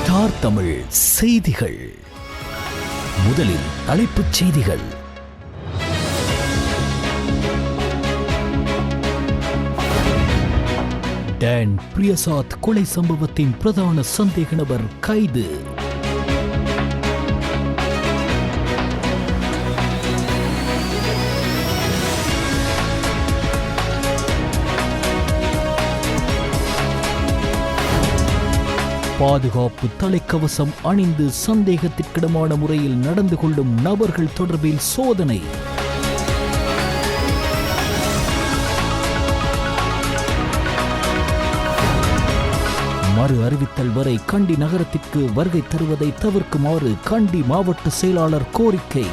Star Tamil செய்திகள். முதலில் தலைப்புச் செய்திகள். டான் பிரியசாத் கொலை சம்பவத்தின் பிரதான சந்தேக நபர் கைது. பாதுகாப்பு தலைக்கவசம் அணிந்து சந்தேகத்திற்கிடமான முறையில் நடந்து கொள்ளும் நபர்கள் தொடர்பில் சோதனை. மறு அறிவித்தல் வரை கண்டி நகரத்திற்கு வருகை தருவதை தவிர்க்குமாறு கண்டி மாவட்ட செயலாளர் கோரிக்கை.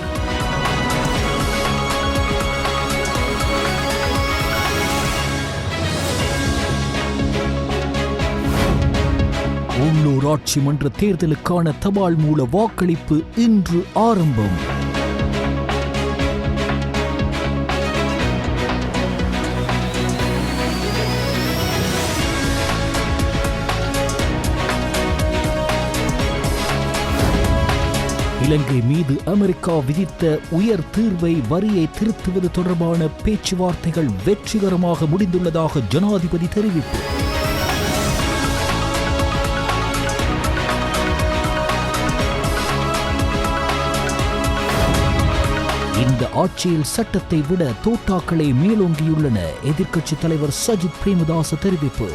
உள்ளூராட்சி மன்ற தேர்தலுக்கான தபால் மூல வாக்களிப்பு இன்று ஆரம்பம். இலங்கை மீது அமெரிக்கா விதித்த உயர் தீர்வை வரியை திருத்துவது தொடர்பான பேச்சுவார்த்தைகள் வெற்றிகரமாக முடிந்துள்ளதாக ஜனாதிபதி தெரிவிப்பு. இந்த ஆட்சியில் சட்டத்தை விட தோட்டாக்களே மேலோங்கியுள்ளன, எதிர்க்கட்சித் தலைவர் சஜித் பிரேமதாச தெரிவிப்பு.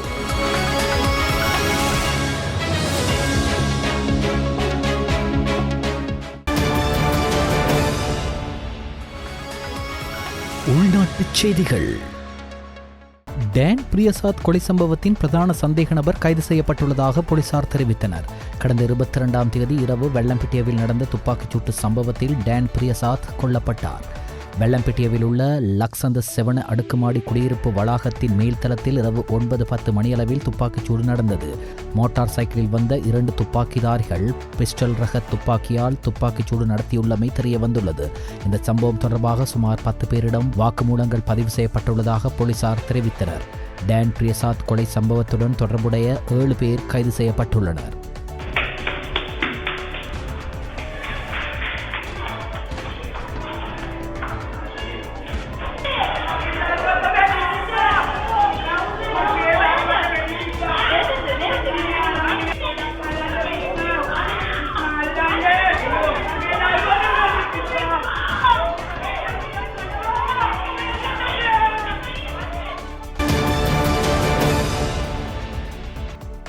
உள்நாட்டுச் செய்திகள். டான் பிரியசாத் கொலை சம்பவத்தின் பிரதான சந்தேக நபர் கைது செய்யப்பட்டுள்ளதாக போலீசார் தெரிவித்தனர். கடந்த 22ஆம் தேதி இரவு வெள்ளம்பிட்டியவில் நடந்த துப்பாக்கிச்சூட்டு சம்பவத்தில் டான் பிரியசாத் கொல்லப்பட்டார். வெள்ளம்பிட்டியவில் உள்ள லக்சந்த செவன அடுக்குமாடி குடியிருப்பு வளாகத்தின் மேல்தளத்தில் இரவு 9:10 மணியளவில் துப்பாக்கிச்சூடு நடந்தது. மோட்டார் சைக்கிளில் வந்த 2 துப்பாக்கிதாரிகள் பிஸ்டல் ரக துப்பாக்கியால் துப்பாக்கிச்சூடு நடத்தியுள்ளமை தெரிய வந்துள்ளது. இந்த சம்பவம் தொடர்பாக சுமார் 10 பேரிடம் வாக்குமூலங்கள் பதிவு செய்யப்பட்டுள்ளதாக போலீசார் தெரிவித்தனர். டான் பிரியசாத் கொலை சம்பவத்துடன் தொடர்புடைய 7 பேர் கைது செய்யப்பட்டுள்ளனர்.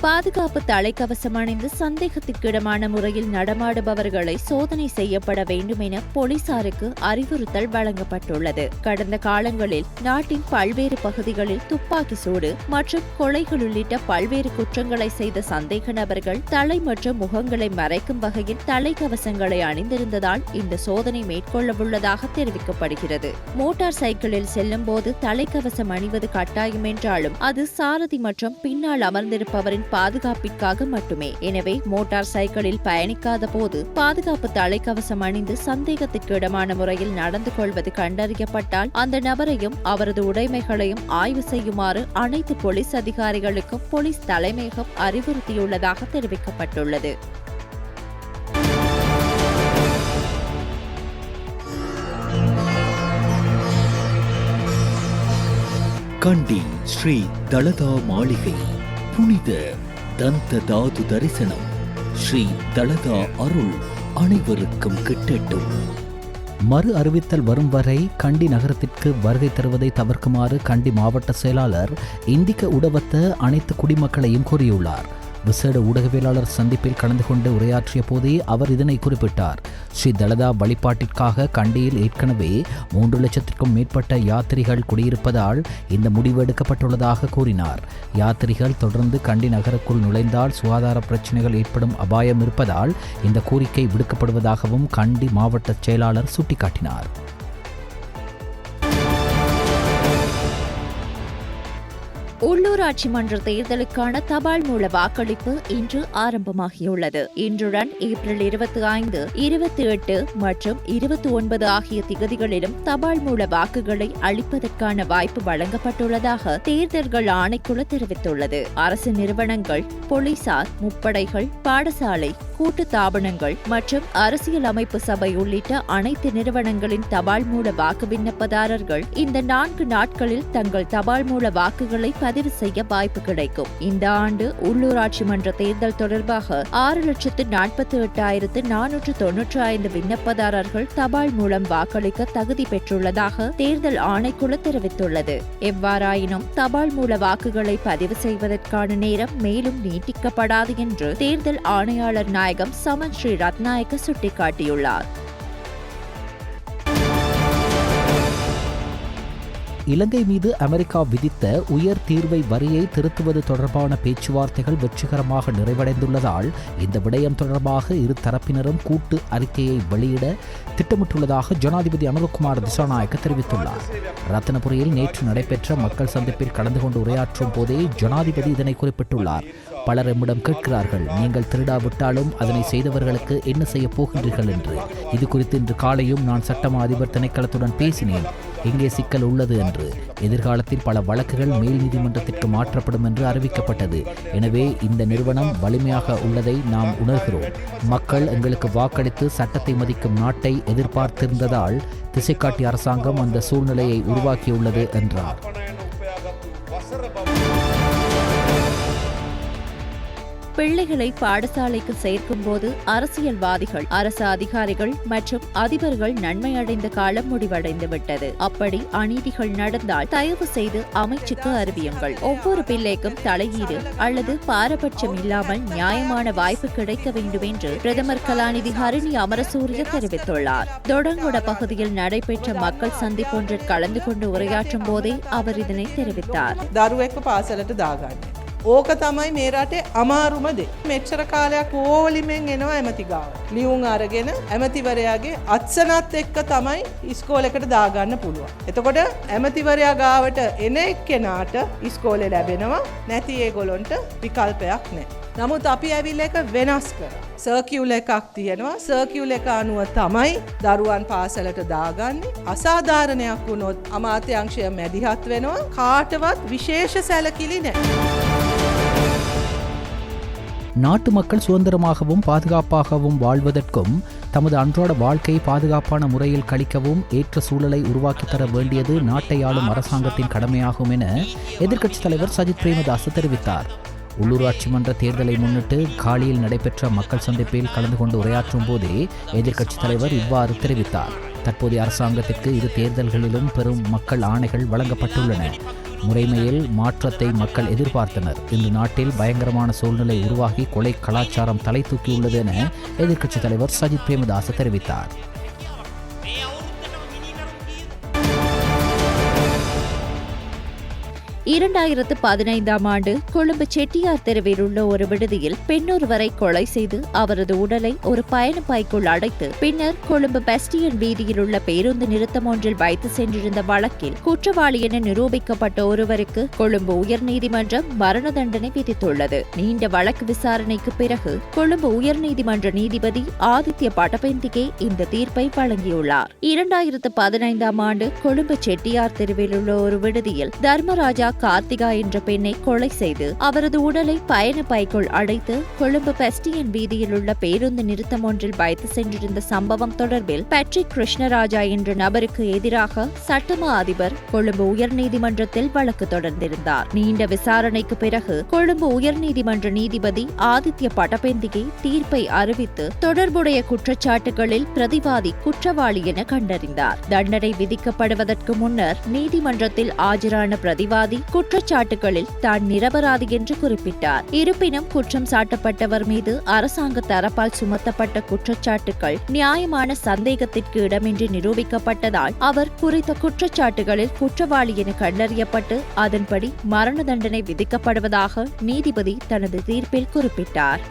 பாதுகாப்பு தலைக்கவசம் அணிந்து சந்தேகத்திற்கிடமான முறையில் நடமாடுபவர்களை சோதனை செய்யப்பட வேண்டும் என போலீசாருக்கு அறிவுறுத்தல் வழங்கப்பட்டுள்ளது. கடந்த காலங்களில் நாட்டின் பல்வேறு பகுதிகளில் துப்பாக்கி சூடு மற்றும் கொலைகள் உள்ளிட்ட பல்வேறு குற்றங்களை செய்த சந்தேக நபர்கள் தலை மற்றும் முகங்களை மறைக்கும் வகையில் தலைக்கவசங்களை அணிந்திருந்ததால் இந்த சோதனை மேற்கொள்ளவுள்ளதாக தெரிவிக்கப்படுகிறது. மோட்டார் சைக்கிளில் செல்லும் போது தலைக்கவசம் அணிவது கட்டாயம் என்றாலும் அது சாரதி மற்றும் பின்னால் அமர்ந்திருப்பவரின் பாதுகாப்பிற்காக மட்டுமே. எனவே மோட்டார் சைக்கிளில் பயணிக்காத போது பாதுகாப்பு தலைக்கவசம் அணிந்து சந்தேகத்திற்கு இடமான முறையில் நடந்து கொள்வது கண்டறியப்பட்டால் அந்த நபரையும் அவரது உடைமைகளையும் ஆய்வு செய்யுமாறு அனைத்து போலீஸ் அதிகாரிகளுக்கும் போலீஸ் தலைமையகம் அறிவுறுத்தியுள்ளதாக தெரிவிக்கப்பட்டுள்ளது. கண்டி ஸ்ரீ தலதா மாளிகை புனித தந்த தாது தரிசனம். ஸ்ரீ தலதா அருள் அனைவருக்கும் கிட்டட்டும். மறு அறிவித்தல் வரும் வரை கண்டி நகரத்திற்கு வருகை தருவதை தவிர்க்குமாறு கண்டி மாவட்ட செயலாளர் இந்திக்க உடவத்த அனைத்து குடிமக்களையும் கூறியுள்ளார். விசேட ஊடகவியலாளர் சந்திப்பில் கலந்து கொண்டு உரையாற்றிய போதே அவர் இதனை குறிப்பிட்டார். ஸ்ரீ தலதா வழிபாட்டிற்காக கண்டியில் ஏற்கனவே 3 லட்சத்திற்கும் மேற்பட்ட யாத்திரிகள் குடியிருப்பதால் இந்த முடிவு எடுக்கப்பட்டுள்ளதாக கூறினார். யாத்திரிகள் தொடர்ந்து கண்டி நகருக்குள் நுழைந்தால் சுகாதார பிரச்சினைகள் ஏற்படும் அபாயம் இருப்பதால் இந்த கோரிக்கை விடுக்கப்படுவதாகவும் கண்டி மாவட்ட செயலாளர் சுட்டிக்காட்டினார். உள்ளூராட்சி மன்ற தேர்தலுக்கான தபால் மூல வாக்களிப்பு இன்று ஆரம்பமாகியுள்ளது. இன்றுடன் ஏப்ரல் 25, 28 மற்றும் 29 ஆகிய திகதிகளிலும் தபால் மூல வாக்குகளை அளிப்பதற்கான வாய்ப்பு வழங்கப்பட்டுள்ளதாக தேர்தல்கள் ஆணைக்குழு தெரிவித்துள்ளது. அரசு நிறுவனங்கள், போலீசார், முப்படைகள், பாடசாலை, கூட்டு தாபனங்கள் மற்றும் அரசியல் அமைப்பு சபை உள்ளிட்ட அனைத்து நிறுவனங்களின் தபால் மூல வாக்கு விண்ணப்பதாரர்கள் இந்த 4 நாட்களில் தங்கள் தபால் மூல வாக்குகளை பதிவு செய்ய வாய்ப்பு கிடைக்கும். இந்த ஆண்டு உள்ளூராட்சி மன்ற தேர்தல் தொடர்பாக 6,48,495 விண்ணப்பதாரர்கள் தபால் மூலம் வாக்களிக்க தகுதி பெற்றுள்ளதாக தேர்தல் ஆணைக்குழு தெரிவித்துள்ளது. எவ்வாறாயினும் தபால் மூல வாக்குகளை பதிவு செய்வதற்கான நேரம் மேலும் நீட்டிக்கப்படாது என்று தேர்தல் ஆணையாளர் நாயகம் சமன் ஸ்ரீ ரத்நாயக்க சுட்டிக்காட்டியுள்ளார். இலங்கை மீது அமெரிக்கா விதித்த உயர் தீர்வை வரியை திருத்துவது தொடர்பான பேச்சுவார்த்தைகள் வெற்றிகரமாக நிறைவடைந்துள்ளதால் இந்த விடயம் தொடர்பாக இரு தரப்பினரும் கூட்டு அறிக்கையை வெளியிட திட்டமிட்டுள்ளதாக ஜனாதிபதி அனுரகுமார் திசாநாயக்க தெரிவித்துள்ளார். ரத்தினபுரியில் நேற்று நடைபெற்ற மக்கள் சந்திப்பில் கலந்து கொண்டு உரையாற்றும் போதே ஜனாதிபதி இதனை குறிப்பிட்டுள்ளார். பலர் எம்மிடம் கேட்கிறார்கள், நீங்கள் திருடாவிட்டாலும் அதனை செய்தவர்களுக்கு என்ன செய்ய போகின்றீர்கள் என்று. இது குறித்து இன்று காலையும் நான் சட்டமா அதிபர் திணைக்களத்துடன் பேசினேன். எங்கே சிக்கல் உள்ளது என்று. எதிர்காலத்தில் பல வழக்குகள் மேல் நீதிமன்றத்திற்கு மாற்றப்படும் என்று அறிவிக்கப்பட்டது. எனவே இந்த நிறுவனம் வலிமையாக உள்ளதை நாம் உணர்கிறோம். மக்கள் எங்களுக்கு வாக்களித்து சட்டத்தை மதிக்கும் நாட்டை எதிர்பார்த்திருந்ததால் திசைக்காட்டி அரசாங்கம் அந்த சூழ்நிலையை உருவாக்கியுள்ளது என்றார். பிள்ளைகளை பாடசாலைக்கு சேர்க்கும் போது அரசியல்வாதிகள், அரசு அதிகாரிகள் மற்றும் அதிபர்கள் நன்மை அடைந்த காலம் முடிவடைந்துவிட்டது. அப்படி அநீதிகள் நடந்தால் தயவு செய்து அமைச்சுக்கு அறிவியுங்கள். ஒவ்வொரு பிள்ளைக்கும் தலையீடு அல்லது பாரபட்சம் இல்லாமல் நியாயமான வாய்ப்பு கிடைக்க வேண்டும் என்று பிரதமர் கலாநிதி ஹரிணி அமரசூரிய தெரிவித்துள்ளார். தொடங்கொட பகுதியில் நடைபெற்ற மக்கள் சந்திப்பொன்றில் கலந்து கொண்டு உரையாற்றும் போதே அவர் இதனை தெரிவித்தார். ඕක තමයි මේ රටේ අමාරුම දේ. මෙච්චර කාලයක් ඕලිමෙන් එනවා ඇමති ගාව. ලියුම් අරගෙන ඇමතිවරයාගේ අත්සනත් එක්ක තමයි ඉස්කෝලේකට දාගන්න පුළුවන්. එතකොට ඇමතිවරයා ගාවට එන එක්කෙනාට ඉස්කෝලේ ලැබෙනවා. නැති ඒගොල්ලන්ට විකල්පයක් නැහැ. නමුත් අපි ඇවිල්ලා එක වෙනස් කරා. සර්කියුලර් එකක් තියෙනවා. සර්කියුලර් එක අනුව තමයි දරුවන් පාසලට දාගන්නේ. අසාධාරණයක් වුණොත් අමාත්‍යාංශය මැදිහත් වෙනවා. කාටවත් විශේෂ සැලකිලි නැහැ. நாட்டு மக்கள் சுதந்திரமாகவும் பாதுகாப்பாகவும் வாழ்வதற்கும் தமது அன்றாட வாழ்க்கையை பாதுகாப்பான முறையில் கழிக்கவும் ஏற்ற சூழலை உருவாக்கித் தர வேண்டியது நாட்டை ஆளும் அரசாங்கத்தின் கடமையாகும் என எதிர்க்கட்சித் தலைவர் சஜித் பிரேமதாச தெரிவித்தார். உள்ளூராட்சி மன்ற தேர்தலை முன்னிட்டு காலியில் நடைபெற்ற மக்கள் சந்திப்பில் கலந்து கொண்டு உரையாற்றும் போதே எதிர்க்கட்சித் தலைவர் இவ்வாறு தெரிவித்தார். தற்போதைய அரசாங்கத்திற்கு இரு தேர்தல்களிலும் பெரும் மக்கள் ஆணைகள் வழங்கப்பட்டுள்ளன. முறைமையில் மாற்றத்தை மக்கள் எதிர்பார்த்தனர். இன்று நாட்டில் பயங்கரமான சூழ்நிலை உருவாகி கொலை கலாச்சாரம் தலை தூக்கியுள்ளது என எதிர்க்கட்சித் தலைவர் சஜித் பிரேமதாச தெரிவித்தார். 2015ஆம் ஆண்டு கொழும்பு செட்டியார் தெருவில் உள்ள ஒரு விடுதியில் பெண்ணொருவரை கொலை செய்து அவரது உடலை ஒரு பயண பைக்குள் அடைத்து பின்னர் கொழும்பு பெஸ்டியன் வீதியில் உள்ள பேருந்து நிறுத்தம் ஒன்றில் வைத்து சென்றிருந்த வழக்கில் குற்றவாளி என நிரூபிக்கப்பட்ட ஒருவருக்கு கொழும்பு உயர்நீதிமன்றம் மரண தண்டனை விதித்துள்ளது. நீண்ட வழக்கு விசாரணைக்கு பிறகு கொழும்பு உயர்நீதிமன்ற நீதிபதி ஆதித்ய பட்டபெந்திகே இந்த தீர்ப்பை வழங்கியுள்ளார். 2015ஆம் ஆண்டு கொழும்பு செட்டியார் தெருவில் உள்ள ஒரு விடுதியில் தர்மராஜா கார்த்திகா என்ற பெண்ணை கொலை செய்து அவரது உடலை பயண பைக்குள் அடைத்து கொழும்பு பெஸ்டியன் வீதியில் உள்ள பேருந்து நிறுத்தம் ஒன்றில் வைத்து சென்றிருந்த சம்பவம் தொடர்பில் பேட்ரிக் கிருஷ்ணராஜா என்ற நபருக்கு எதிராக சட்டமா அதிபர் கொழும்பு உயர்நீதிமன்றத்தில் வழக்கு தொடர்ந்திருந்தார். நீண்ட விசாரணைக்கு பிறகு கொழும்பு உயர்நீதிமன்ற நீதிபதி ஆதித்ய பட்டபெந்திகே தீர்ப்பை அறிவித்து தொடர்புடைய குற்றச்சாட்டுகளில் பிரதிவாதி குற்றவாளி என கண்டறிந்தார். தண்டனை விதிக்கப்படுவதற்கு முன்னர் நீதிமன்றத்தில் ஆஜரான பிரதிவாதி குற்றச்சாட்டுகளில் தான் நிரபராதி என்று குறிப்பிட்டார். இருப்பினும் குற்றம் சாட்டப்பட்டவர் மீது அரசாங்க தரப்பால் சுமத்தப்பட்ட குற்றச்சாட்டுகள் நியாயமான சந்தேகத்திற்கு இடமின்றி நிரூபிக்கப்பட்டதால் அவர் குறித்த குற்றச்சாட்டுகளில் குற்றவாளி என கண்டறியப்பட்டு அதன்படி மரண தண்டனை விதிக்கப்படுவதாக நீதிபதி தனது தீர்ப்பில் குறிப்பிட்டார்.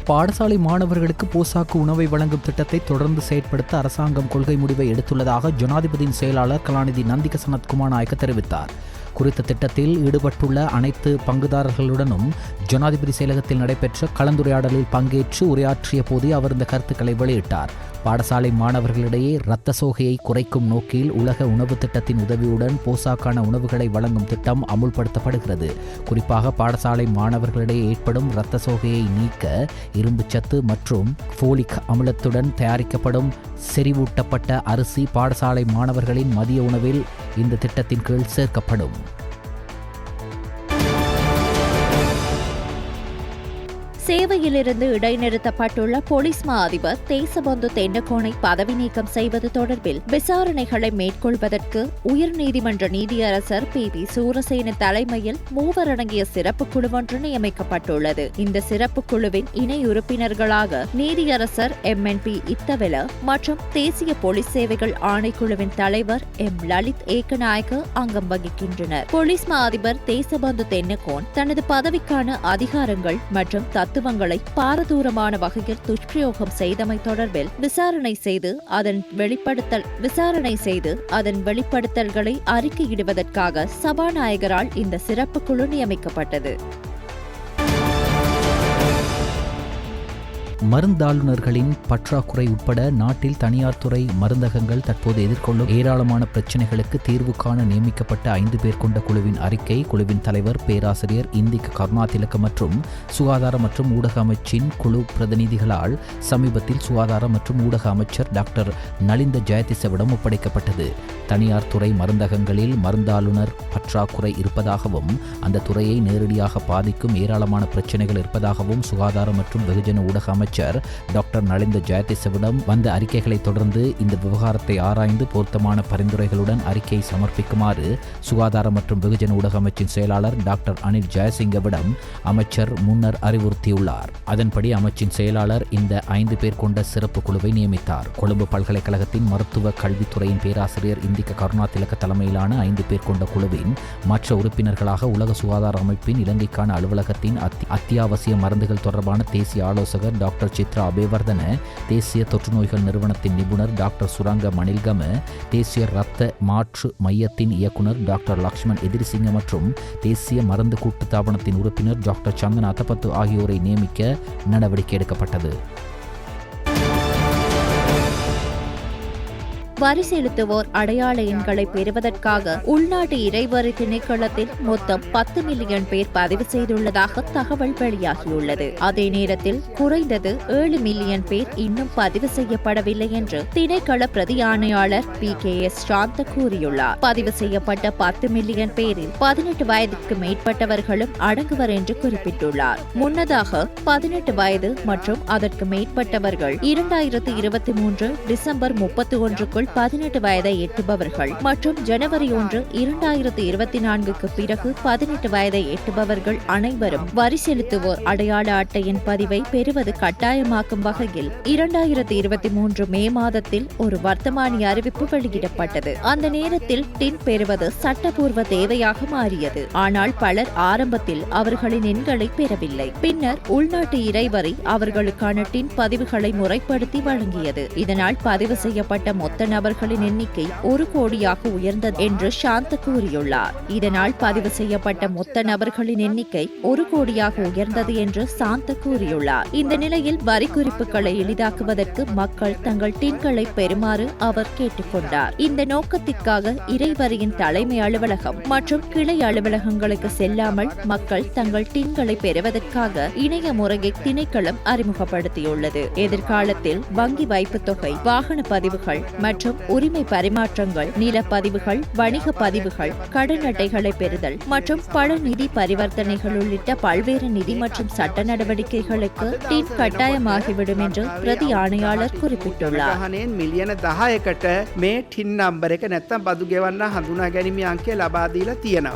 பாடசாலை மாணவர்களுக்கு போசாக்கு உணவை வழங்கும் திட்டத்தை தொடர்ந்து செயற்படுத்த அரசாங்கம் கொள்கை முடிவை எடுத்துள்ளதாக ஜனாதிபதியின் செயலாளர் கலாநிதி நந்திக சனத்குமார் நாயக்க தெரிவித்தார். குறித்த திட்டத்தில் ஈடுபட்டுள்ள அனைத்து பங்குதாரர்களுடனும் ஜனாதிபதி செயலகத்தில் நடைபெற்ற கலந்துரையாடலில் பங்கேற்று உரையாற்றிய போதே அவர் இந்த கருத்துக்களை வெளியிட்டார். பாடசாலை மாணவர்களிடையே இரத்த சோகையை குறைக்கும் நோக்கில் உலக உணவு திட்டத்தின் உதவியுடன் போசாக்கான உணவுகளை வழங்கும் திட்டம் அமுல்படுத்தப்படுகிறது. குறிப்பாக பாடசாலை மாணவர்களிடையே ஏற்படும் இரத்த சோகையை நீக்க இரும்புச்சத்து மற்றும் ஃபோலிக் அமிலத்துடன் தயாரிக்கப்படும் செறிவூட்டப்பட்ட அரிசி பாடசாலை மாணவர்களின் மதிய உணவில் இந்த திட்டத்தின் கீழ் சேர்க்கப்படும். சேவையிலிருந்து இடைநிறுத்தப்பட்டுள்ள போலீஸ் மா அதிபர் தேசபந்து தென்னகோனை பதவி நீக்கம் செய்வது தொடர்பில் விசாரணைகளை மேற்கொள்வதற்கு உயர்நீதிமன்ற நீதியரசர் பி சூரசேன தலைமையில் மூவரடங்கிய சிறப்பு குழு ஒன்று நியமிக்கப்பட்டுள்ளது. இந்த சிறப்பு குழுவின் இணை உறுப்பினர்களாக நீதியரசர் MNP இத்தவெல மற்றும் தேசிய போலீஸ் சேவைகள் ஆணைக்குழுவின் தலைவர் லலித் ஏகநாயக்க அங்கம் வகிக்கின்றனர். போலீஸ் மா அதிபர் தேசபந்து தென்னகோன் தனது பதவிக்கான அதிகாரங்கள் மற்றும் தத்துவங்களை பாரதூரமான வகையில் துஷ்பிரயோகம் செய்தமை தொடர்பில் விசாரணை செய்து அதன் வெளிப்படுத்தல்களை அறிக்கையிடுவதற்காக சபாநாயகரால் இந்த சிறப்பு குழு நியமிக்கப்பட்டது. மருந்தாளுநர்களின் பற்றாக்குறை உட்பட நாட்டில் தனியார் துறை மருந்தகங்கள் தற்போது எதிர்கொள்ளும் ஏராளமான பிரச்சினைகளுக்கு தீர்வு காண நியமிக்கப்பட்ட 5 பேர் கொண்ட குழுவின் அறிக்கை குழுவின் தலைவர் பேராசிரியர் இந்திக்க கருணாதிலக்க மற்றும் சுகாதார மற்றும் ஊடக அமைச்சின் குழு பிரதிநிதிகளால் சமீபத்தில் சுகாதார மற்றும் ஊடக அமைச்சர் டாக்டர் நலிந்த ஜெயதிசவிடம் ஒப்படைக்கப்பட்டது. தனியார் துறை மருந்தகங்களில் மருந்தாளுநர் பற்றாக்குறை இருப்பதாகவும் அந்த துறையை நேரடியாக பாதிக்கும் ஏராளமான பிரச்சினைகள் இருப்பதாகவும் சுகாதார மற்றும் வெகுஜன ஊடக அமைச்சர் டாக்டர் நலிந்த ஜெயதிசவிடம் வந்த அறிக்கைகளை தொடர்ந்து இந்த விவகாரத்தை ஆராய்ந்து பொருத்தமான பரிந்துரைகளுடன் அறிக்கையை சமர்ப்பிக்குமாறு சுகாதார மற்றும் வெகுஜன ஊடக அமைச்சின் செயலாளர் டாக்டர் அனில் ஜெயசிங்கவிடம் அமைச்சர் முன்னர் அறிவுறுத்தியுள்ளார். அதன்படி அமைச்சின் செயலாளர் இந்த 5 பேர் கொண்ட சிறப்பு குழுவை நியமித்தார். கொழும்பு பல்கலைக்கழகத்தின் மருத்துவ கல்வித்துறையின் பேராசிரியர் இந்திக்க கருணாதிலக்க தலைமையிலான 5 பேர் கொண்ட குழுவின் மற்ற உறுப்பினர்களாக உலக சுகாதார அமைப்பின் இலங்கைக்கான அலுவலகத்தின் அத்தியாவசிய மருந்துகள் தொடர்பான தேசிய ஆலோசகர் டாக்டர் சித்ரா அபேவர்தன, தேசிய தொற்றுநோய்கள் நிறுவனத்தின் நிபுணர் டாக்டர் சுரங்க மணில்கம, தேசிய இரத்த மாற்று மையத்தின் இயக்குநர் டாக்டர் லக்ஷ்மண் எதிரிசிங்க மற்றும் தேசிய மருந்து கூட்டுத்தாபனத்தின் உறுப்பினர் டாக்டர் சந்தன அத்தபத்து ஆகியோரை நியமிக்க நடவடிக்கை எடுக்கப்பட்டது. வரி செலுத்துவோர் அடையாள எண்களை பெறுவதற்காக உள்நாட்டு இறைவரி திணைக்களத்தில் மொத்தம் 10 மில்லியன் பேர் பதிவு செய்துள்ளதாக தகவல் வெளியாகியுள்ளது. அதே நேரத்தில் குறைந்தது 7 மில்லியன் பேர் இன்னும் பதிவு செய்யப்படவில்லை என்று திணைக்கள பிரதி ஆணையாளர் PKS சாந்த கூறியுள்ளார். பதிவு செய்யப்பட்ட 10 மில்லியன் பேரில் 18 வயதுக்கு மேற்பட்டவர்களும் அடங்குவர் என்று குறிப்பிட்டுள்ளார். முன்னதாக 18 வயது மற்றும் அதற்கு மேற்பட்டவர்கள் 2023 டிசம்பர் 31க்குள் 18 வயதை எட்டுபவர்கள் மற்றும் ஜனவரி 1, 2024க்கு பிறகு 18 வயதை எட்டுபவர்கள் அனைவரும் வரி செலுத்துவோர் அடையாள அட்டையின் பதிவை பெறுவது கட்டாயமாக்கும் வகையில் 2023 மே மாதத்தில் ஒரு வர்த்தமானி அறிவிப்பு வெளியிடப்பட்டது. அந்த நேரத்தில் டின் பெறுவது சட்டப்பூர்வ தேவையாக மாறியது. ஆனால் பலர் ஆரம்பத்தில் அவர்களின் எண்களை பெறவில்லை. பின்னர் உள்நாட்டு இறைவரி அவர்களுக்கான டின் பதிவுகளை முறைப்படுத்தி வழங்கியது. இதனால் பதிவு செய்யப்பட்ட மொத்த நபர்களின் எண்ணிக்கை 1 கோடியாக உயர்ந்தது என்று சாந்த கூறியுள்ளார். இதனால் பதிவு செய்யப்பட்ட மொத்த நபர்களின் எண்ணிக்கை 1 கோடியாக உயர்ந்தது என்று சாந்த கூறியுள்ளார். இந்த நிலையில் வரி குறிப்புகளை எளிதாக்குவதற்கு மக்கள் தங்கள் டின்களை பெறுமாறு அவர் கேட்டுக்கொண்டார். இந்த நோக்கத்திற்காக இறைவரியின் தலைமை அலுவலகம் மற்றும் கிளை அலுவலகங்களுக்கு செல்லாமல் மக்கள் தங்கள் டின்களை பெறுவதற்காக இணைய முறையை திணைக்களம் அறிமுகப்படுத்தியுள்ளது. எதிர்காலத்தில் வங்கி வைப்பு தொகை, வாகன பதிவுகள் மற்றும் உரிமை பரிமாற்றங்கள், நிலப்பதிவுகள், வணிக பதிவுகள், கடன் அட்டைகளை பெறுதல் மற்றும் பல நிதி பரிவர்த்தனைகள் உள்ளிட்ட பல்வேறு நிதி மற்றும் சட்ட நடவடிக்கைகளுக்கு டின் கட்டாயமாகிவிடும் என்று பிரதி ஆணையாளர் குறிப்பிட்டுள்ளார். මිලියන 10කට මේ ටින් නම්බර එක නැත්තම් බදු ගෙවන්න හඳුනා ගැනීමේ අංකය ලබා දීලා තියෙනවා.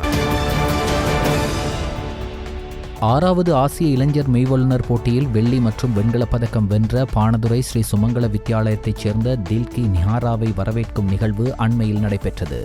6வது ஆசிய இளைஞர் மெய்வல்லுநர் போட்டியில் வெள்ளி மற்றும் வெண்கலப் பதக்கம் வென்ற பாணதுரை ஸ்ரீ சுமங்கல வித்தியாலயத்தைச் சேர்ந்த தில்கி நிஹாராவை வரவேற்கும் நிகழ்வு அண்மையில் நடைபெற்றது.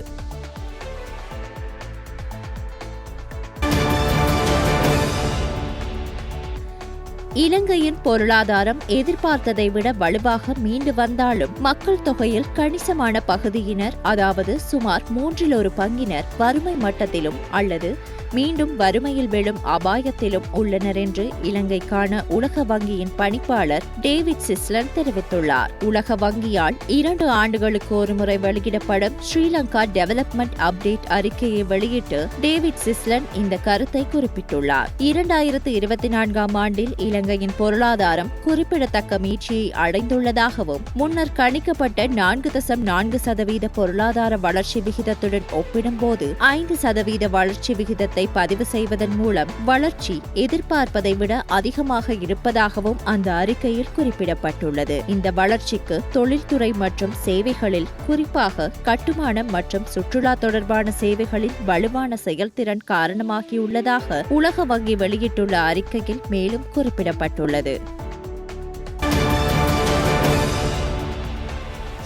இலங்கையின் பொருளாதாரம் எதிர்பார்த்ததை விட வலுவாக மீண்டு வந்தாலும் மக்கள் தொகையில் கணிசமான பகுதியினர், அதாவது சுமார் 1/3 வறுமை மட்டத்திலும் அல்லது மீண்டும் வறுமையில் விழும் அபாயத்திலும் உள்ளனர் என்று இலங்கைக்கான உலக வங்கியின் பணிப்பாளர் டேவிட் சிஸ்லன் தெரிவித்துள்ளார். உலக வங்கியால் 2 ஆண்டுகளுக்கு ஒருமுறை வெளியிடப்படும் ஸ்ரீலங்கா டெவலப்மெண்ட் அப்டேட் அறிக்கையை வெளியிட்டு டேவிட் சிஸ்லன் இந்த கருத்தை குறிப்பிட்டுள்ளார். 2024 ஆண்டில் இலங்கையின் பொருளாதாரம் குறிப்பிடத்தக்க மீட்சியை அடைந்துள்ளதாகவும் முன்னர் கணிக்கப்பட்ட 4.4% பொருளாதார வளர்ச்சி விகிதத்துடன் ஒப்பிடும்போது 5% வளர்ச்சி விகிதத்தை பதிவு செய்வதன் மூலம் வளர்ச்சி எதிர்பார்ப்பதை விட அதிகமாக இருப்பதாகவும் அந்த அறிக்கையில் குறிப்பிடப்பட்டுள்ளது. இந்த வளர்ச்சிக்கு தொழில்துறை மற்றும் சேவைகளில், குறிப்பாக கட்டுமானம் மற்றும் சுற்றுலா தொடர்பான சேவைகளின் வலுவான செயல்திறன் காரணமாகியுள்ளதாக உலக வங்கி வெளியிட்டுள்ள அறிக்கையில் மேலும் குறிப்பிடப்பட்டுள்ளது.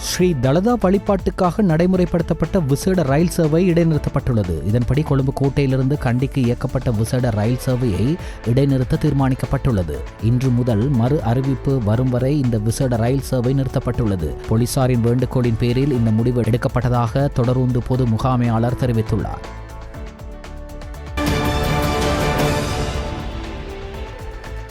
ஸ்ரீ தலதா வழிபாட்டுக்காக நடைமுறைப்படுத்தப்பட்ட விசேட ரயில் சேவை இடைநிறுத்தப்பட்டுள்ளது. இதன்படி கொழும்பு கோட்டையிலிருந்து கண்டிக்கு இயக்கப்பட்ட விசேட ரயில் சேவையை இடைநிறுத்த தீர்மானிக்கப்பட்டுள்ளது. இன்று முதல் மறு அறிவிப்பு வரும் வரை இந்த விசேட ரயில் சேவை நிறுத்தப்பட்டுள்ளது. போலீசாரின் வேண்டுகோளின் பேரில் இந்த முடிவு எடுக்கப்பட்டதாக தொடருந்து பொது முகாமையாளர் தெரிவித்துள்ளார்.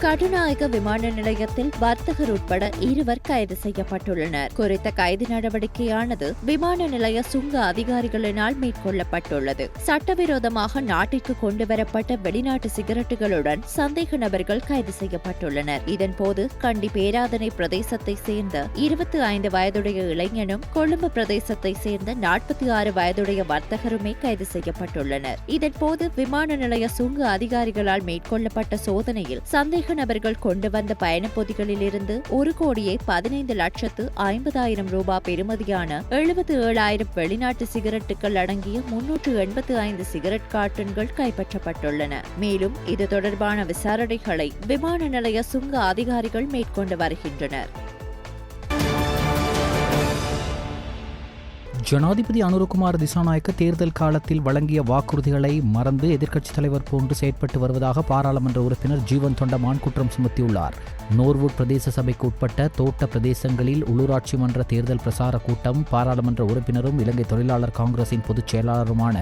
கட்டுநாயக்க விமான நிலையத்தில் வர்த்தகர் உட்பட 2 கைது செய்யப்பட்டுள்ளனர். குறித்த கைது நடவடிக்கையானது விமான நிலைய சுங்க அதிகாரிகளினால் மேற்கொள்ளப்பட்டுள்ளது. சட்டவிரோதமாக நாட்டிற்கு கொண்டுவரப்பட்ட வெளிநாட்டு சிகரெட்டுகளுடன் சந்தேக நபர்கள் கைது செய்யப்பட்டுள்ளனர். இதன்போது கண்டி பேராதனை பிரதேசத்தை சேர்ந்த 25 வயதுடைய இளைஞனும் கொழும்பு பிரதேசத்தை சேர்ந்த 46 வயதுடைய வர்த்தகருமே கைது செய்யப்பட்டுள்ளனர். இதன்போது விமான நிலைய சுங்க அதிகாரிகளால் மேற்கொள்ளப்பட்ட சோதனையில் சந்தேக நபர்கள் கொண்டு வந்த பயணப்பொதிகளில் இருந்து 1,15,50,000 ரூபாய் பெறுமதியான 77,000 வெளிநாட்டு சிகரெட்டுகள் அடங்கிய 385 சிகரெட் கார்ட்டன்கள் கைப்பற்றப்பட்டுள்ளன. மேலும் இது தொடர்பான விசாரணைகளை விமான நிலைய சுங்க அதிகாரிகள் மேற்கொண்டு வருகின்றனர். ஜனாதிபதி அனுரகுமார் திசாநாயக்க தேர்தல் காலத்தில் வழங்கிய வாக்குறுதிகளை மறந்து எதிர்க்கட்சித் தலைவர் போன்று செயற்பட்டு வருவதாக பாராளுமன்ற உறுப்பினர் ஜீவன் தொண்டமான் குற்றம் சுமத்தியுள்ளார். நோர்வுட் பிரதேச சபைக்கு உட்பட்ட தோட்ட பிரதேசங்களில் உள்ளூராட்சி மன்ற தேர்தல் பிரசார கூட்டம் பாராளுமன்ற உறுப்பினரும் இலங்கை தொழிலாளர் காங்கிரசின் பொதுச் செயலாளருமான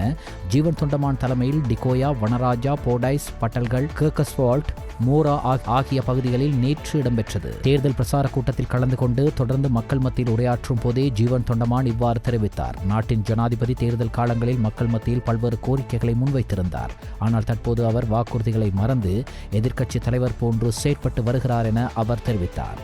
ஜீவன் தொண்டமான் தலைமையில் டிகோயா, வனராஜா, போடைஸ், பட்டல்கள், கேர்கஸ்வால்ட், மோரா ஆகிய பகுதிகளில் நேற்று இடம்பெற்றது. தேர்தல் பிரசார கூட்டத்தில் கலந்து கொண்டு தொடர்ந்து மக்கள் மத்தியில் உரையாற்றும் போதே ஜீவன் தொண்டமான் இவ்வாறு தெரிவித்தார். நாட்டின் ஜனாதிபதி தேர்தல் காலங்களில் மக்கள் மத்தியில் பல்வேறு கோரிக்கைகளை முன்வைத்திருந்தார். ஆனால் தற்போது அவர் வாக்குறுதிகளை மறந்து எதிர்க்கட்சி தலைவர் போன்று செயற்பட்டு வருகிறார் என அவர் தெரிவித்தார்.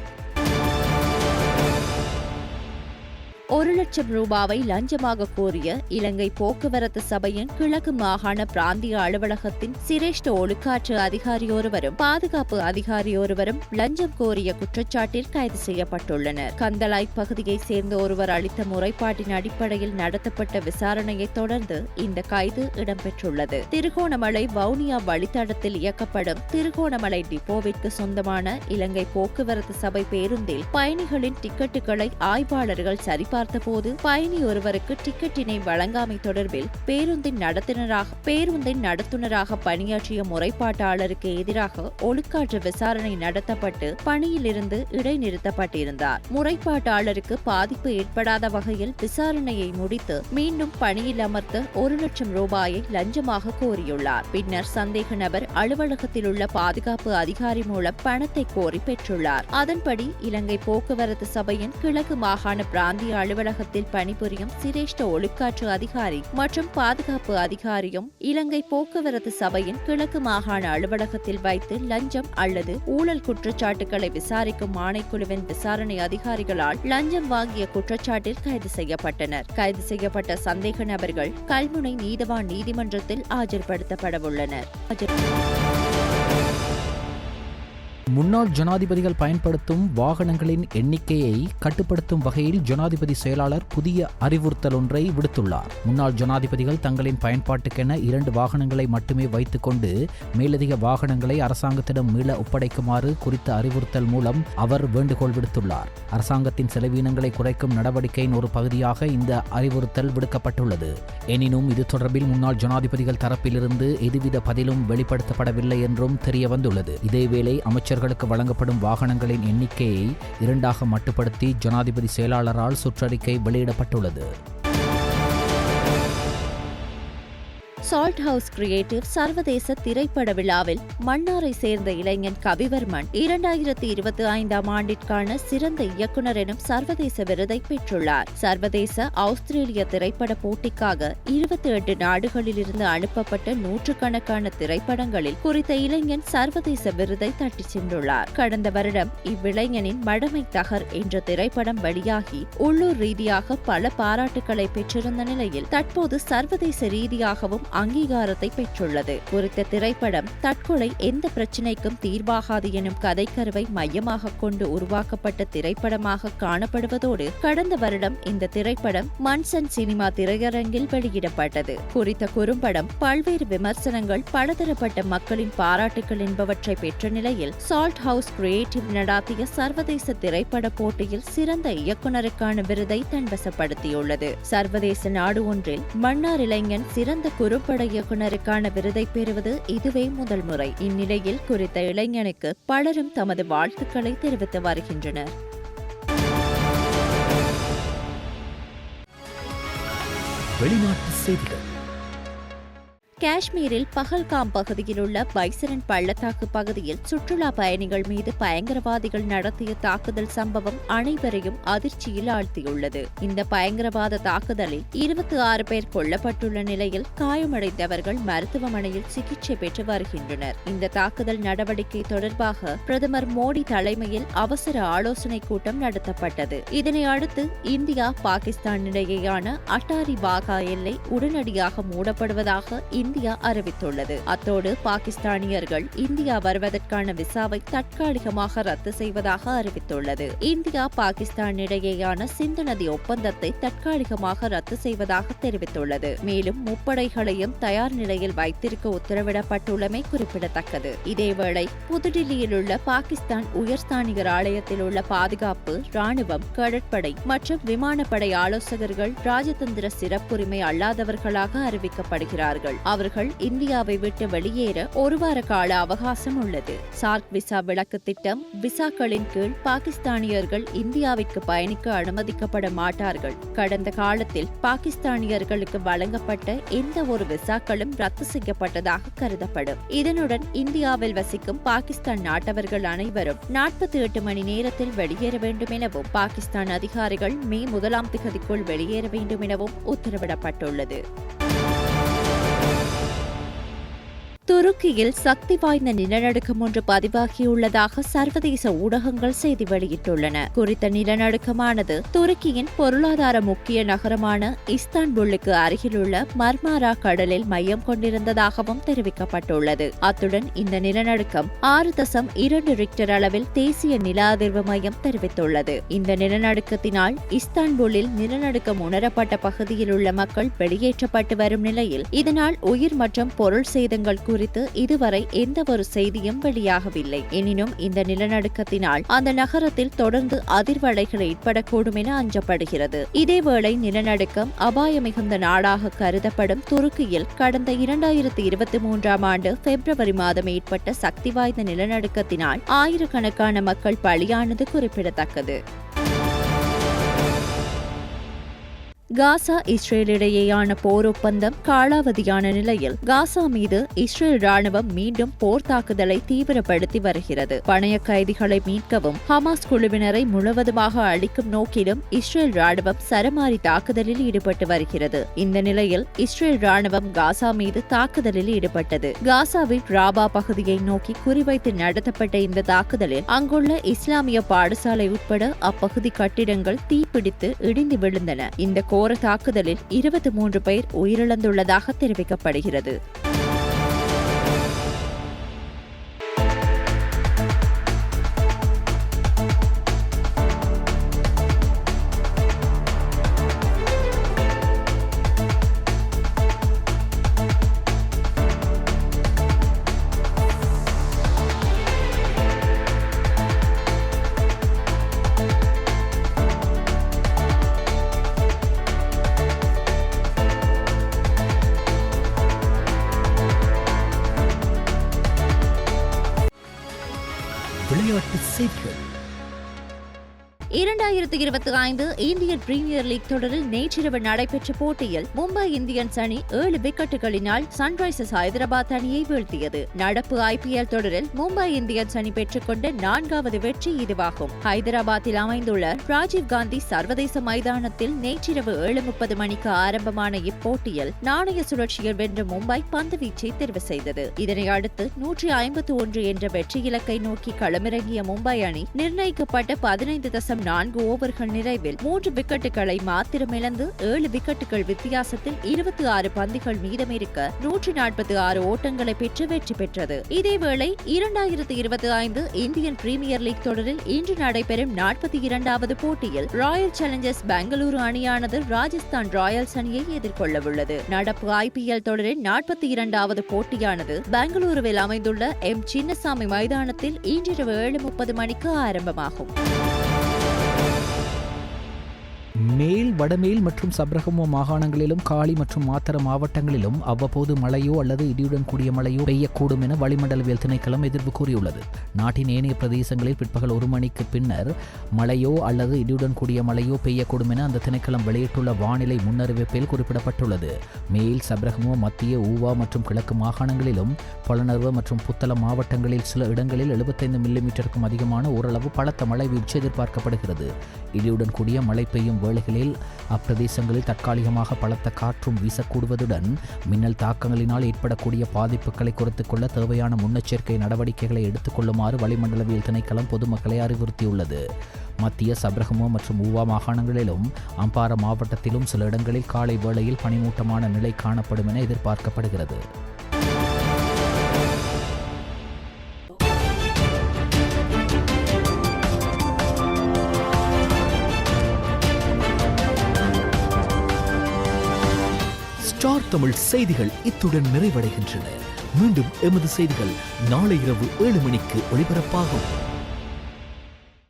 1,00,000 ரூபாவை லஞ்சமாக கோரிய இலங்கை போக்குவரத்து சபையின் கிழக்கு மாகாண பிராந்திய அலுவலகத்தின் சிரேஷ்ட ஒழுக்காற்று அதிகாரியொருவரும் பாதுகாப்பு அதிகாரியொருவரும் லஞ்சம் கோரிய குற்றச்சாட்டில் கைது செய்யப்பட்டுள்ளனர். கந்தலாய் பகுதியைச் சேர்ந்த ஒருவர் அளித்த முறைப்பாட்டின் அடிப்படையில் நடத்தப்பட்ட விசாரணையை தொடர்ந்து இந்த கைது இடம்பெற்றுள்ளது. திருகோணமலை வவுனியா வழித்தடத்தில் இயக்கப்படும் திருகோணமலை டிப்போவிற்கு சொந்தமான இலங்கை போக்குவரத்து சபை பேருந்தில் பயணிகளின் டிக்கெட்டுகளை ஆய்வாளர்கள் சரிபார்த்தபோது பயணி ஒருவருக்கு டிக்கெட்டினை வழங்காமை தொடர்பில் பேருந்தின் நடத்துனராக பணியாற்றிய முறைப்பாட்டாளருக்கு எதிராக ஒழுக்காற்று விசாரணை நடத்தப்பட்டு பணியிலிருந்து இடைநிறுத்தப்பட்டிருந்தார். முறைப்பாட்டாளருக்கு பாதிப்பு ஏற்படாத வகையில் விசாரணையை முடித்து மீண்டும் பணியில் அமர்த்த 1,00,000 ரூபாயை லஞ்சமாக கோரியுள்ளார். பின்னர் சந்தேக நபர் அலுவலகத்தில் உள்ள பாதுகாப்பு அதிகாரி மூலம் பணத்தை கோரி பெற்றுள்ளார். அதன்படி இலங்கை போக்குவரத்து சபையின் கிழக்கு மாகாண பிராந்திய அலுவலகத்தில் பணிபுரியும் சிரேஷ்ட ஒழுக்காற்று அதிகாரி மற்றும் பாதுகாப்பு அதிகாரியும் இலங்கை போக்குவரத்து சபையின் கிழக்கு மாகாண அலுவலகத்தில் வைத்து லஞ்சம் அல்லது ஊழல் குற்றச்சாட்டுகளை விசாரிக்கும் ஆணைக்குழுவின் விசாரணை அதிகாரிகளால் லஞ்சம் வாங்கிய குற்றச்சாட்டில் கைது செய்யப்பட்டனர். கைது செய்யப்பட்ட சந்தேக நபர்கள் கல்முனை நீதவான் நீதிமன்றத்தில் ஆஜர்படுத்தப்படவுள்ளனர். முன்னாள் ஜனாதிபதிகள் பயன்படுத்தும் வாகனங்களின் எண்ணிக்கையை கட்டுப்படுத்தும் வகையில் ஜனாதிபதி செயலாளர் புதிய அறிவுறுத்தல் ஒன்றை விடுத்துள்ளார். முன்னாள் ஜனாதிபதிகள் தங்களின் பயன்பாட்டுக்கென 2 வாகனங்களை மட்டுமே வைத்துக் கொண்டு மேலதிக வாகனங்களை அரசாங்கத்திடம் மீள ஒப்படைக்குமாறு குறித்த அறிவுறுத்தல் மூலம் அவர் வேண்டுகோள் விடுத்துள்ளார். அரசாங்கத்தின் செலவீனங்களை குறைக்கும் நடவடிக்கையின் ஒரு பகுதியாக இந்த அறிவுறுத்தல் விடுக்கப்பட்டுள்ளது. எனினும் இது தொடர்பில் முன்னாள் ஜனாதிபதிகள் தரப்பிலிருந்து எதுவித பதிலும் வெளிப்படுத்தப்படவில்லை என்றும் தெரிய வந்துள்ளது. இதேவேளை அமைச்சர்கள் அவர்களுக்கு வழங்கப்படும் வாகனங்களின் எண்ணிக்கையை 2ஆக மட்டுப்படுத்தி ஜனாதிபதி செயலாளரால் சுற்றறிக்கை வெளியிடப்பட்டுள்ளது. சால்ட் ஹவுஸ் கிரியேட்டிவ் சர்வதேச திரைப்பட விழாவில் மன்னாரை சேர்ந்த இளைஞன் கவிவர்மன் 2025 ஆண்டிற்கான சிறந்த இயக்குனர் எனும் சர்வதேச விருதை பெற்றுள்ளார். சர்வதேச ஆஸ்திரேலிய திரைப்பட போட்டிக்காக 28 நாடுகளிலிருந்து அனுப்பப்பட்ட நூற்றுக்கணக்கான திரைப்படங்களில் குறித்த இளைஞன் சர்வதேச விருதை தட்டிச் சென்றுள்ளார். கடந்த வருடம் இவ்விளைஞனின் மடமை தகர் என்ற திரைப்படம் வெளியாகி உள்ளூர் ரீதியாக பல பாராட்டுக்களை பெற்றிருந்த நிலையில் தற்போது சர்வதேச ரீதியாகவும் அங்கீகாரத்தை பெற்றுள்ளது. குறித்த திரைப்படம் தற்கொலை எந்த பிரச்சினைக்கும் தீர்வாகாது எனும் கதைக்கருவை மையமாக கொண்டு உருவாக்கப்பட்ட திரைப்படமாக காணப்படுவதோடு கடந்த வருடம் இந்த திரைப்படம் மன்சன் சினிமா திரையரங்கில் வெளியிடப்பட்டது. குறித்த குறும்படம் பல்வேறு விமர்சனங்கள், பலதரப்பட்ட மக்களின் பாராட்டுகள் என்பவற்றை பெற்ற நிலையில் சால்ட் ஹவுஸ் கிரியேட்டிவ் நடாத்திய சர்வதேச திரைப்பட போட்டியில் சிறந்த இயக்குனருக்கான விருதை தன்வசப்படுத்தியுள்ளது. சர்வதேச நாடு ஒன்றில் மன்னார் இளைஞன் சிறந்த குறும்பட இயக்குனருக்கான விருதை பெறுவது இதுவே முதல் முறை. இந்நிலையில் குறித்த இளைஞனுக்கு பலரும் தமது வாழ்த்துக்களை தெரிவித்து வருகின்றனர். வெளிநாட்டு செய்திகள். காஷ்மீரில் பஹல்காம் பகுதியில் உள்ள பைசரன் பள்ளத்தாக்கு பகுதியில் சுற்றுலா பயணிகள் மீது பயங்கரவாதிகள் நடத்திய தாக்குதல் சம்பவம் அனைவரையும் அதிர்ச்சியில் ஆழ்த்தியுள்ளது. இந்த பயங்கரவாத தாக்குதலில் 26 பேர் கொல்லப்பட்டுள்ள நிலையில் காயமடைந்தவர்கள் மருத்துவமனையில் சிகிச்சை பெற்று வருகின்றனர். இந்த தாக்குதல் நடவடிக்கை தொடர்பாக பிரதமர் மோடி தலைமையில் அவசர ஆலோசனை கூட்டம் நடத்தப்பட்டது. இதனை அடுத்து இந்தியா பாகிஸ்தான் இடையேயான அட்டாரி வாகா எல்லை உடனடியாக மூடப்படுவதாக இந்தியா அறிவித்துள்ளது. அத்தோடு பாகிஸ்தானியர்கள் இந்தியா வருவதற்கான விசாவை தற்காலிகமாக ரத்து செய்வதாக அறிவித்துள்ளது. இந்தியா பாகிஸ்தான் இடையேயான சிந்து நதி ஒப்பந்தத்தை தற்காலிகமாக ரத்து செய்வதாக தெரிவித்துள்ளது. மேலும் முப்படைகளையும் தயார் நிலையில் வைத்திருக்க உத்தரவிடப்பட்டுள்ளமை குறிப்பிடத்தக்கது. இதேவேளை புதுடில்லியில் உள்ள பாகிஸ்தான் உயர்ஸ்தானிகர் ஆலயத்தில் உள்ள பாதுகாப்பு, ராணுவம், கடற்படை மற்றும் விமானப்படை ஆலோசகர்கள் ராஜதந்திர சிறப்புரிமை அல்லாதவர்களாக அறிவிக்கப்படுகிறார்கள். அவர்கள் இந்தியாவை விட்டு வெளியேற ஒரு வார கால அவகாசம் உள்ளது. சார்க் விசா விலக்கு திட்டம் விசாக்களின் கீழ் பாகிஸ்தானியர்கள் இந்தியாவிற்கு பயணிக்க அனுமதிக்கப்பட மாட்டார்கள். கடந்த காலத்தில் பாகிஸ்தானியர்களுக்கு வழங்கப்பட்ட எந்த ஒரு விசாக்களும் ரத்து செய்யப்பட்டதாக கருதப்படும். இதனுடன் இந்தியாவில் வசிக்கும் பாகிஸ்தான் நாட்டவர்கள் அனைவரும் 48 மணி நேரத்தில் வெளியேற வேண்டும் எனவும் பாகிஸ்தான் அதிகாரிகள் மே 1ஆம் தேதிக்குள் வெளியேற வேண்டும் எனவும் உத்தரவிடப்பட்டுள்ளது. துருக்கியில் சக்தி வாய்ந்த நிலநடுக்கம் ஒன்று பதிவாகியுள்ளதாக சர்வதேச ஊடகங்கள் செய்தி வெளியிட்டுள்ளன. குறித்த நிலநடுக்கமானது துருக்கியின் பொருளாதார முக்கிய நகரமான இஸ்தான்புல்லுக்கு அருகிலுள்ள மர்மாரா கடலில் மையம் கொண்டிருந்ததாகவும் தெரிவிக்கப்பட்டுள்ளது. அத்துடன் இந்த நிலநடுக்கம் 6.2 ரிக்டர் அளவில் தேசிய நில அதிர்வு மையம் தெரிவித்துள்ளது. இந்த நிலநடுக்கத்தினால் இஸ்தான்புல்லில் நிலநடுக்கம் உணரப்பட்ட பகுதியில் உள்ள மக்கள் வெளியேற்றப்பட்டு வரும் நிலையில் இதனால் உயிர் மற்றும் பொருள் சேதங்கள் குறித்து இதுவரை எந்த ஒரு செய்தியும் வெளியாகவில்லை. எனினும் இந்த நிலநடுக்கத்தினால் அந்த நகரத்தில் தொடர்ந்து அதிர்வலைகள் ஏற்படக்கூடும் என அஞ்சப்படுகிறது. இதேவேளை நிலநடுக்கம் அபாய மிகுந்த நாடாக கருதப்படும் துருக்கியில் கடந்த 2023ஆம் ஆண்டு பிப்ரவரி மாதம் ஏற்பட்ட சக்தி வாய்ந்த நிலநடுக்கத்தினால் ஆயிரக்கணக்கான மக்கள் பலியானது குறிப்பிடத்தக்கது. காசா இஸ்ரேல் இடையேயான போர் ஒப்பந்தம் காலாவதியான நிலையில் காசா மீது இஸ்ரேல் ராணுவம் மீண்டும் போர் தாக்குதலை தீவிரப்படுத்தி வருகிறது. பணைய கைதிகளை மீட்கவும் ஹமாஸ் குழுவினரை முழுவதுமாக அழிக்கும் நோக்கிலும் இஸ்ரேல் ராணுவம் சரமாரி தாக்குதலில் ஈடுபட்டு வருகிறது. இந்த நிலையில் இஸ்ரேல் ராணுவம் காசா மீது தாக்குதலில் ஈடுபட்டது. காசாவின் ராபா பகுதியை நோக்கி குறிவைத்து நடத்தப்பட்ட இந்த தாக்குதலில் அங்குள்ள இஸ்லாமிய பாடசாலை உட்பட அப்பகுதி கட்டிடங்கள் தீப்பிடித்து இடிந்து விழுந்தன. இந்த கோர தாக்குதலில் 23 பேர் உயிரிழந்துள்ளதாக தெரிவிக்கப்படுகிறது. விளையாட்டு செய்திகள். 2025 இந்தியன் பிரீமியர் லீக் தொடரில் நேற்றிரவு நடைபெற்ற போட்டியில் மும்பை இந்தியன்ஸ் அணி 7 விக்கெட்டுகளினால் சன்ரைசர்ஸ் ஹைதராபாத் அணியை வீழ்த்தியது. நடப்பு IPL தொடரில் மும்பை இந்தியன்ஸ் அணி பெற்றுக்கொண்ட 4வது வெற்றி இதுவாகும். ஹைதராபாத்தில் அமைந்துள்ள ராஜீவ் காந்தி சர்வதேச மைதானத்தில் நேற்றிரவு 7:30 மணிக்கு ஆரம்பமான இப்போட்டியில் நாணய சுழற்சியில் வென்ற மும்பை பந்து வீச்சை தெரிவு செய்தது. இதனை அடுத்து 151 என்ற வெற்றி இலக்கை நோக்கி களமிறங்கிய மும்பை அணி நிர்ணயிக்கப்பட்ட 15.4 ஓவர்கள் நிறைவில் 3 விக்கெட்டுகளை மாத்திரம் இழந்து 7 விக்கெட்டுகள் வித்தியாசத்தில் 26 பந்துகள் மீதமிருக்க 146 ஓட்டங்களை பெற்று வெற்றி பெற்றது. இதேவேளை 2025 இந்தியன் பிரீமியர் லீக் தொடரில் இன்று நடைபெறும் 42வது போட்டியில் ராயல் சேலஞ்சர்ஸ் பெங்களூரு அணியானது ராஜஸ்தான் ராயல்ஸ் அணியை எதிர்கொள்ளவுள்ளது. நடப்பு IPL தொடரின் 42வது போட்டியானது பெங்களூருவில் அமைந்துள்ள சின்னசாமி மைதானத்தில் இன்றிரவு 7:30 மணிக்கு ஆரம்பமாகும். மேல், வடமேல் மற்றும் சப்ரகமோ மாகாணங்களிலும் காலி மற்றும் மாத்தர மாவட்டங்களிலும் அவ்வப்போது மழையோ அல்லது இடியுடன் கூடிய மழையோ பெய்யக்கூடும் என வளிமண்டலவியல் திணைக்களம் எதிர்ப்பு கூறியுள்ளது. நாட்டின் ஏனைய பிரதேசங்களில் பிற்பகல் 1 மணிக்கு பின்னர் மழையோ அல்லது இடியுடன் கூடிய மழையோ பெய்யக்கூடும் என அந்த திணைக்களம் வெளியிட்டுள்ள வானிலை முன்னறிவிப்பில் குறிப்பிடப்பட்டுள்ளது. மேல், சப்ரகமோ, மத்திய, ஊவா மற்றும் கிழக்கு மாகாணங்களிலும் பொலனர்வ மற்றும் புத்தளம் மாவட்டங்களில் சில இடங்களில் 75 மில்லிமீட்டருக்கும் அதிகமான ஓரளவு பலத்த மழை வீழ்ச்சி எதிர்பார்க்கப்படுகிறது. இடியுடன் கூடிய மழை பெய்யும் வேளைகளில் அப்பிரதேசங்களில் தற்காலிகமாக பலத்த காற்றும் வீசக்கூடுவதுடன் மின்னல் தாக்கங்களினால் ஏற்படக்கூடிய பாதிப்புகளை குறைத்துக் கொள்ள தேவையான முன்னெச்சரிக்கை நடவடிக்கைகளை எடுத்துக் கொள்ளுமாறு வளிமண்டலவியல் திணைக்களம் பொதுமக்களை அறிவுறுத்தியுள்ளது. மத்திய, சப்ரகமோ மற்றும் ஊவா மாகாணங்களிலும் அம்பார மாவட்டத்திலும் சில இடங்களில் காலை வேளையில் பனிமூட்டமான நிலை காணப்படும் என எதிர்பார்க்கப்படுகிறது. ஸ்டார் தமிழ் செய்திகள் இத்துடன் நிறைவடைகின்றன. மீண்டும் எமது செய்திகள் நாளை இரவு 7 மணிக்கு ஒளிபரப்பாகும்.